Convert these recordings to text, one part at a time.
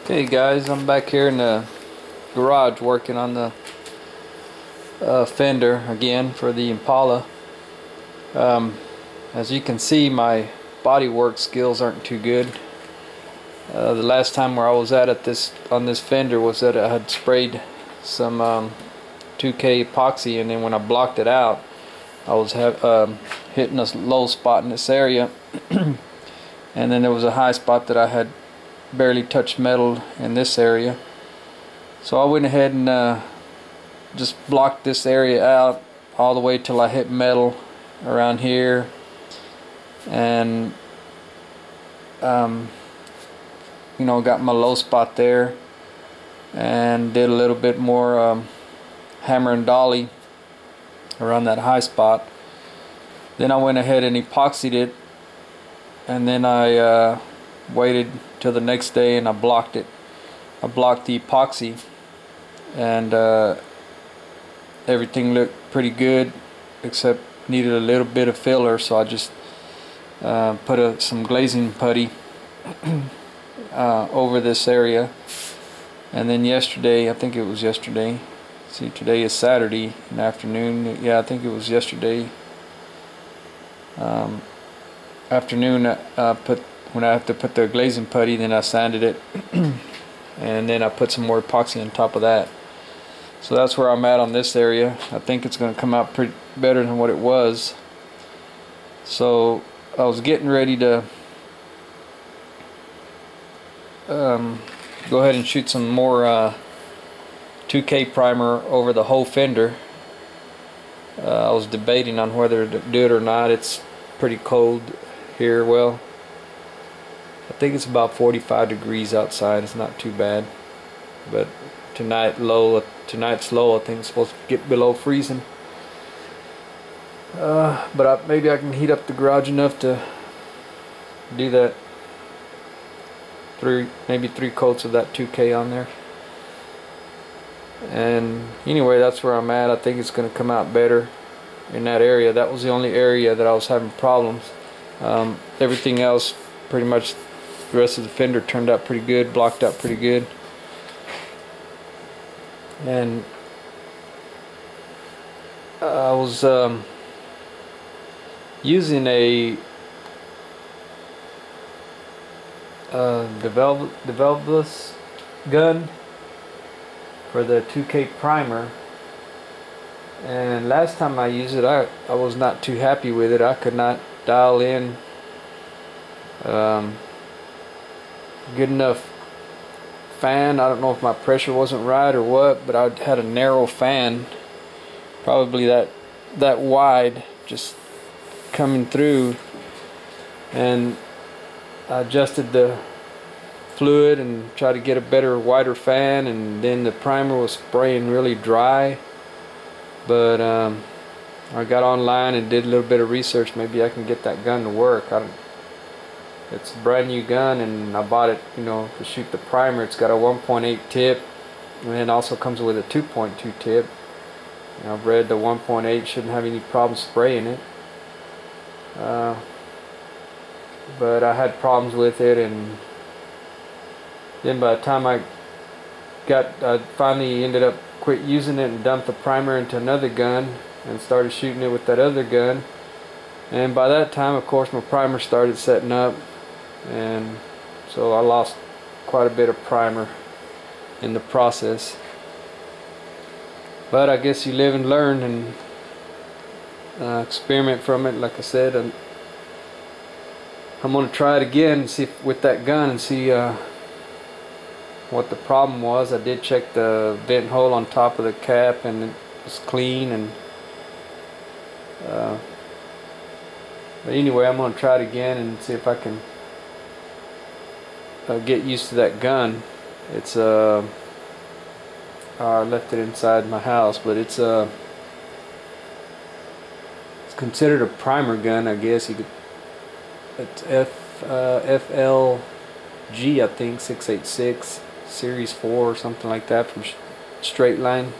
Okay guys, I'm back here in the garage working on the fender again for the Impala. As you can see, my bodywork skills aren't too good. The last time where I was at on this fender was that I had sprayed some 2K epoxy, and then when I blocked it out, I was hitting a low spot in this area and then there was a high spot that I had barely touched metal in this area. So I went ahead and just blocked this area out all the way till I hit metal around here, and you know, got my low spot there and did a little bit more hammer and dolly around that high spot. Then I went ahead and epoxied it, and then I waited till the next day and I blocked it. I blocked the epoxy, and everything looked pretty good except needed a little bit of filler, so I just put some glazing putty over this area. And then yesterday, I think it was yesterday, see, today is Saturday in the afternoon, yeah, I think it was yesterday afternoon, when I have to put the glazing putty, then I sanded it and then I put some more epoxy on top of that. So that's where I'm at on this area. I think it's going to come out pretty better than what it was. So I was getting ready to go ahead and shoot some more 2K primer over the whole fender. I was debating on whether to do it or not. It's pretty cold here. Well, I think it's about 45 degrees outside. It's not too bad, but tonight's low. I think it's supposed to get below freezing. But maybe I can heat up the garage enough to do that. Maybe three coats of that 2K on there. And anyway, that's where I'm at. I think it's going to come out better in that area. That was the only area that I was having problems. Everything else, pretty much the rest of the fender turned out pretty good, blocked out pretty good. And I was using a developless gun for the 2K primer, and last time I used it, I was not too happy with it. I could not dial in good enough fan. I don't know if my pressure wasn't right or what, but I had a narrow fan, probably that wide, just coming through, and I adjusted the fluid and tried to get a better, wider fan, and then the primer was spraying really dry. But I got online and did a little bit of research. Maybe I can get that gun to work. It's a brand new gun, and I bought it, you know, to shoot the primer. It's got a 1.8 tip, and it also comes with a 2.2 tip. And I've read the 1.8 shouldn't have any problem spraying it. But I had problems with it, and then by the time I finally ended up quit using it and dumped the primer into another gun and started shooting it with that other gun. And by that time, of course, my primer started setting up, and so I lost quite a bit of primer in the process. But I guess you live and learn and experiment from it. Like I said, and I'm going to try it again and see with that gun and see what the problem was. I did check the vent hole on top of the cap, and it was clean. And but anyway, I'm going to try it again and see if I can get used to that gun. It's I left it inside my house, but it's considered a primer gun, I guess you could. It's FLG, I think, 686 Series 4 or something like that, from Straight Line.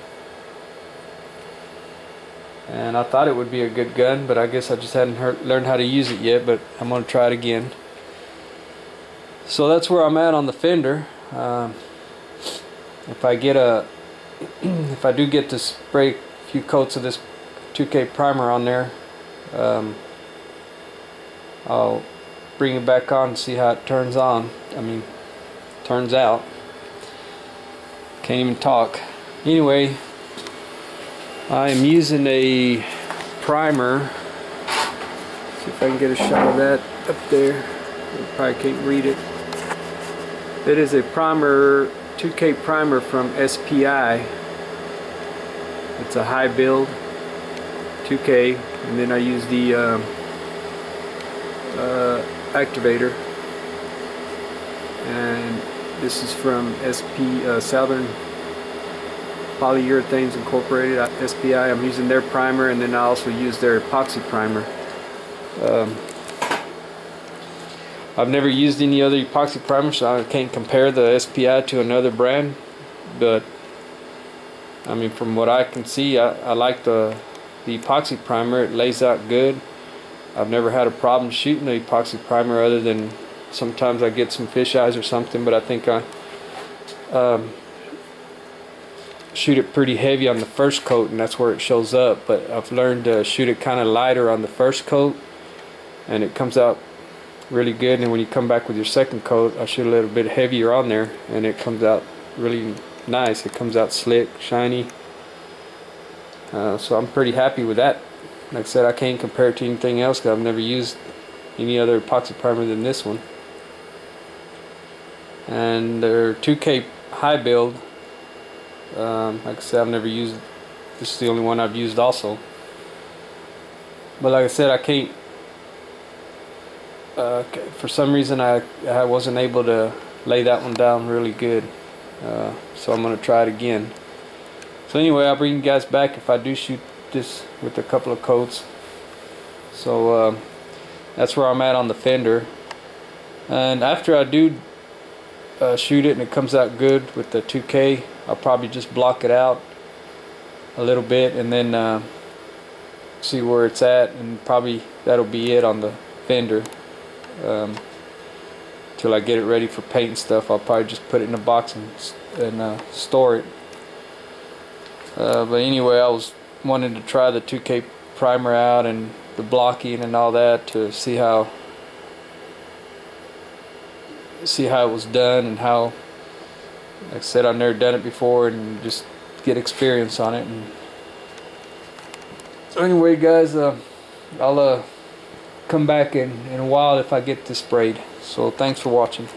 And I thought it would be a good gun, but I guess I just hadn't learned how to use it yet. But I'm going to try it again. So that's where I'm at on the fender. If I get if I do get to spray a few coats of this 2K primer on there, I'll bring it back on and see how it turns on. Turns out. Can't even talk. Anyway, I am using a primer. See if I can get a shot of that up there. You probably can't read it. It is a primer, 2K primer from SPI. It's a high build 2K, and then I use the activator, and this is from Southern Polyurethanes Incorporated, SPI. I'm using their primer, and then I also use their epoxy primer. I've never used any other epoxy primer, so I can't compare the SPI to another brand, but from what I can see, I like the epoxy primer. It lays out good. I've never had a problem shooting the epoxy primer, other than sometimes I get some fish eyes or something, but I think I shoot it pretty heavy on the first coat, and that's where it shows up. But I've learned to shoot it kind of lighter on the first coat, and it comes out really good. And when you come back with your second coat, I shoot a little bit heavier on there, and it comes out really nice. It comes out slick, shiny. So I'm pretty happy with that. Like I said, I can't compare it to anything else because I've never used any other epoxy primer than this one. And their 2K high build, like I said, I've never used. This is the only one I've used also. But like I said, I can't. For some reason, I wasn't able to lay that one down really good. So I'm gonna try it again. So anyway, I'll bring you guys back if I do shoot this with a couple of coats. So that's where I'm at on the Fender. And after I do shoot it and it comes out good with the 2K, I'll probably just block it out a little bit and then see where it's at, and probably that'll be it on the Fender. Till I get it ready for paint and stuff, I'll probably just put it in a box and store it. But anyway, I was wanting to try the 2K primer out and the blocking and all that to see how it was done, and how, like I said, I've never done it before, and just get experience on it. And so anyway, guys, I'll come back in a while if I get this sprayed. So thanks for watching.